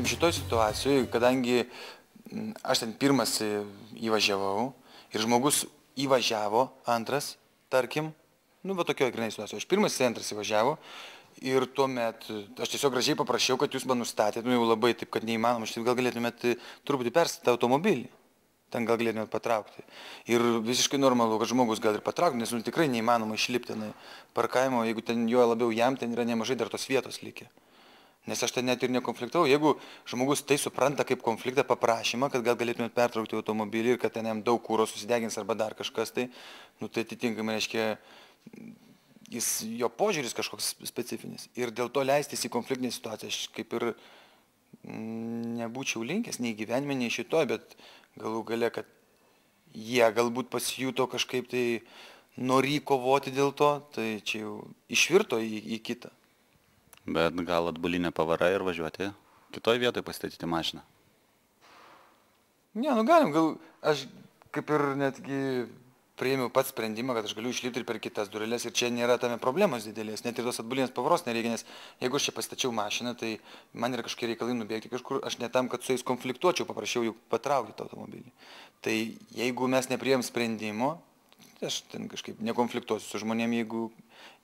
sakykime, šitoj situacijoje, kadangi aš ten pirmas įvažiavau ir žmogus įvažiavo, antras, tarkim, va tokioje grinai situacijoje, aš pirmas, antras įvažiavo ir tuomet aš tiesiog gražiai paprašiau, kad jūs man nustatėt, jau labai taip, kad neįmanoma, aš gal galėtumėt truputį perstatyti automobilį. Ten gal galėtumėt patraukti. Ir visiškai normalu, kad žmogus gali ir patraukti, nes tikrai neįmanoma išlipti parkavimo, jeigu ten jo labiau jam, ten yra nemažai dar tos vietos likę. Nes aš ten net ir nekonfliktavau. Jeigu žmogus tai supranta kaip konfliktą paprašymą, kad gal galėtumėt pertraukti automobilį ir kad ten jam daug kūro susidegins arba dar kažkas, tai atitinkamai reiškia, jo požiūris kažkoks specifinis. Ir dėl to leistis į konfliktinę situaciją aš kaip ir nebūčiau linkęs, nei gyvenime, nei šitoj, bet galų gale, kad jie galbūt pasijuto kažkaip tai norį kovoti dėl to, tai čia jau išvirto į kitą. Bet gal atbulinė pavara ir važiuoti kitoj vietoj pastatyti mašiną? Ne, galim, gal aš kaip ir netgi priėmiau pats sprendimą, kad aš galiu išlipti ir per kitas dureles ir čia nėra tame problemos didelės, net ir tos atbulinės pavaros nereikia, nes jeigu aš čia pastačiau mašiną, tai man yra kažkokie reikalai nubėgti kažkur, aš ne tam, kad su jais konfliktuočiau, paprašiau jų patraukti tą automobilį. Tai jeigu mes nepriėm sprendimo, tai aš ten kažkaip nekonfliktuosiu su žmonėm, jeigu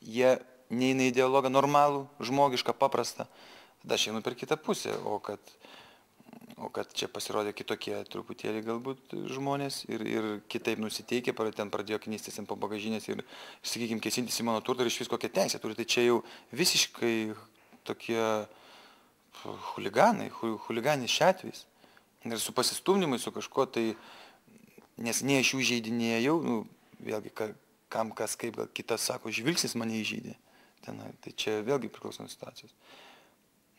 jie neina į dialogą normalų, žmogišką, paprastą, tada aš einu per kitą pusę, o kad čia pasirodė kitokie truputėlį galbūt žmonės ir kitaip nusiteikė, ten pradėjo knystis po bagažinės ir, sakykime, kėsintis į mano turtą ir iš vis kokią teisę turi, tai čia jau visiškai tokie chuliganai šiuo atvejais. Ir su pasistumdymai, su kažko, tai nes nei aš jų žeidinėjau, vėlgi, kam kas kaip, gal kitas sako, žvilgsnis mane įžeidė. Tai čia vėlgi priklauso nuo situacijos.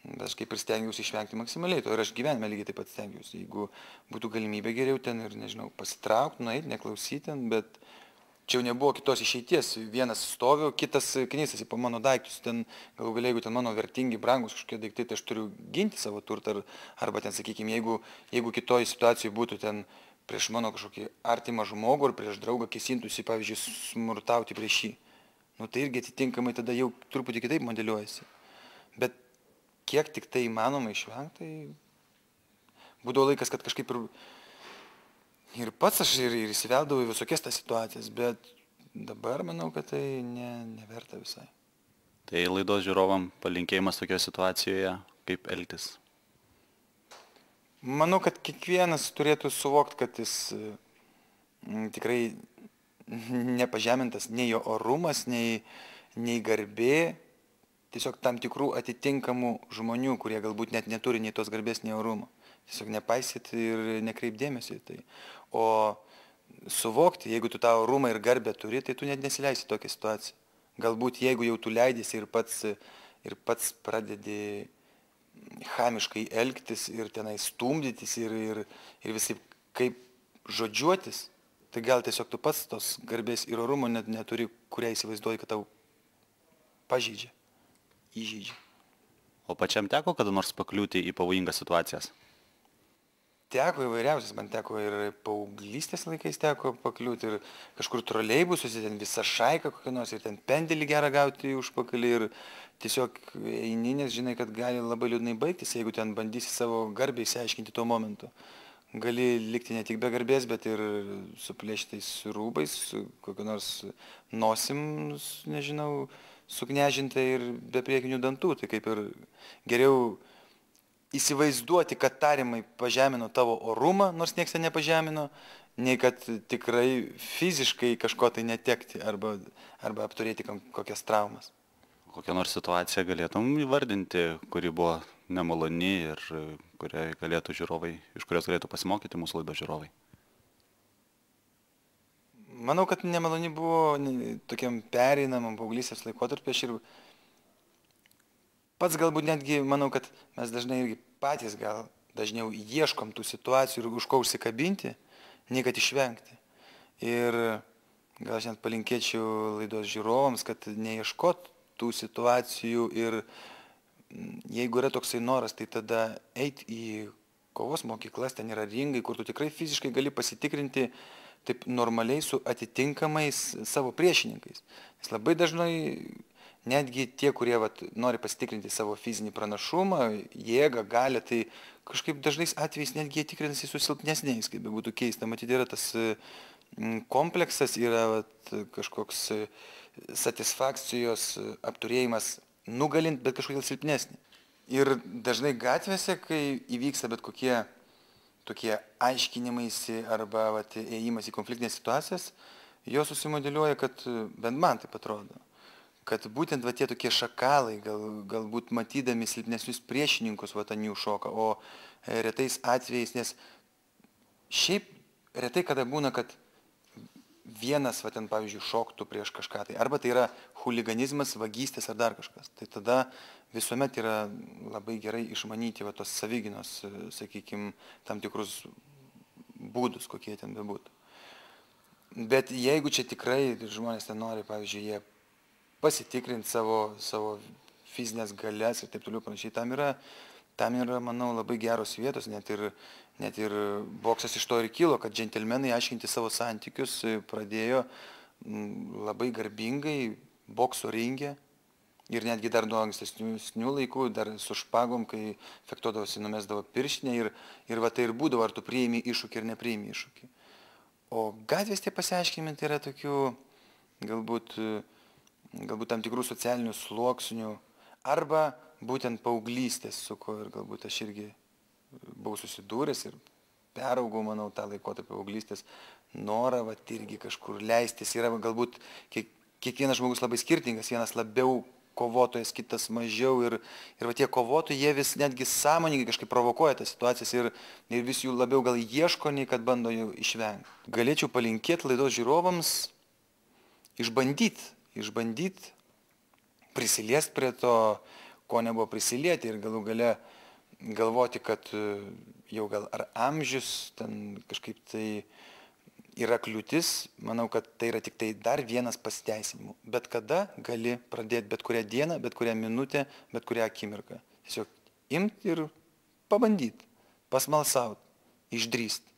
Bet aš kaip ir stengiausi išvengti maksimaliai to ir aš gyvenime lygiai taip pat stengiausi. Jeigu būtų galimybė geriau ten ir, nežinau, pasitraukti, nueiti, neklausyti, bet čia jau nebuvo kitos išeities. Vienas stoviu, kitas knysasi po mano daiktus. Ten galų gale, jeigu ten mano vertingi, brangus kažkokie daiktai, tai aš turiu ginti savo turtą. Arba ten, sakykime, jeigu kitoj situacijoj būtų ten prieš mano kažkokį artimą žmogų ar prieš draugą kėsintųsi, pavyzdžiui, smurtauti prieš jį. Tai irgi atitinkamai tada jau truputį kitaip modeliuojasi. Bet kiek tik tai įmanoma išvengti, tai būdavo laikas, kad kažkaip ir pats aš ir įsiveldavau į visokias tas situacijas, bet dabar manau, kad tai neverta visai. Tai laidos žiūrovam palinkėjimas tokioje situacijoje, kaip elgtis? Manau, kad kiekvienas turėtų suvokti, kad jis tikrai nepažemintas nei jo orumas, nei garbė, tiesiog tam tikrų atitinkamų žmonių, kurie galbūt net neturi nei tos garbės, nei orumo. Tiesiog nepaisyti ir nekreipdėmėsi į tai. O suvokti, jeigu tu tą orumą ir garbę turi, tai tu net nesileisi į tokią situaciją. Galbūt jeigu jau tu leidėsi ir pats pradedi chamiškai elgtis ir tenai stumdytis ir visai kaip žodžiuotis, tai gal tiesiog tu pats tos garbės ir orumo net neturi, kurią įsivaizduoji, kad tau pažeidžia, įžeidžia. O pačiam teko kada nors pakliūti į pavojingas situacijas? Teko įvairiausias, man teko ir paauglystės laikais teko pakliūti ir kažkur troleibusuose, ten visą šaiką kokią nors ir ten pendelį gerą gauti užpakalį ir tiesiog eini, nes žinai, kad gali labai liūdnai baigtis, jeigu ten bandysi savo garbę įsiaiškinti tuo momentu. Gali likti ne tik be garbės, bet ir su plėštais rūbais, su kokiu nors nosim, nežinau, suknežinta ir be priekinių dantų. Tai kaip ir geriau įsivaizduoti, kad tariamai pažemino tavo orumą, nors nieks ten nepažemino, nei kad tikrai fiziškai kažko tai netekti arba apturėti kokias traumas. Kokią nors situaciją galėtum įvardinti, kuri buvo nemaloni ir iš kurios galėtų pasimokyti mūsų laidos žiūrovai? Manau, kad nemaloni buvo tokiam pereinamam paauglystės laikotarpiu. Aš ir pats galbūt netgi manau, kad mes dažnai irgi patys gal dažniau ieškom tų situacijų ir už ko užsikabinti, nei kad išvengti. Ir gal aš net palinkėčiau laidos žiūrovams, kad neieškot tų situacijų ir jeigu yra toksai noras, tai tada eiti į kovos mokyklas, ten yra ringai, kur tu tikrai fiziškai gali pasitikrinti taip normaliai su atitinkamais savo priešininkais. Nes labai dažnai netgi tie, kurie nori pasitikrinti savo fizinį pranašumą, jėgą, galią, tai kažkaip dažnais atvejais netgi jie tikrinasi su silpnesniais, kaip būtų keista. Matyti, yra tas kompleksas, yra kažkoks satisfakcijos apturėjimas nugalint, bet kažkodėl silpnesnį. Ir dažnai gatvėse, kai įvyksta bet kokie tokie aiškinimaisi arba ėjimas į konfliktinės situacijas, jos susimodeliuoja, kad bent man taip atrodo, kad būtent tie tokie šakalai, galbūt matydami silpnesnius priešininkus ant jų šoka, o retais atvejais, nes šiaip retai kada būna, kad vienas, ten pavyzdžiui, šoktų prieš kažką tai, arba tai yra chuliganizmas, vagystės ar dar kažkas. Tai tada visuomet yra labai gerai išmanyti tos savigynos, sakykime, tam tikrus būdus, kokie ten bebūtų. Bet jeigu čia tikrai žmonės ten nori, pavyzdžiui, jie pasitikrinti savo fizinės galias ir taip toliau panašiai, tam yra, manau, labai geros vietos, net ir boksas iš to ir kilo, kad džentelmenai aiškinti savo santykius pradėjo labai garbingai bokso ringe ir netgi dar nuo ankstesnių laikų, dar su špagom, kai fektuodavosi, numesdavo pirštinę ir tai ir būdavo, ar tu priimi iššūkį ir nepriimi iššūkį. O gatvės tie pasiaiškinimai tai yra tokių galbūt tam tikrų socialinių sluoksnių arba būtent paauglystės, su ko ir galbūt aš irgi buvau susidūręs ir peraugau, manau, tą laikotarpį paauglystės norą, irgi kažkur leistis. Yra galbūt kiekvienas žmogus labai skirtingas, vienas labiau kovotojas, kitas mažiau ir tie kovotojai, jie vis netgi sąmoningai kažkaip provokuoja tas situacijas ir vis jų labiau gal ieško, nei kad bando jų išvengti. Galėčiau palinkėti laidos žiūrovams išbandyti, prisiliesti prie to, ko nebuvo prisilieti ir galų gale galvoti, kad jau gal ar amžius ten kažkaip tai yra kliūtis, manau, kad tai yra tik tai dar vienas pasiteisinimų. Bet kada gali pradėti, bet kurią dieną, bet kurią minutę, bet kurią akimirką. Tiesiog imti ir pabandyti, pasmalsauti, išdrįsti.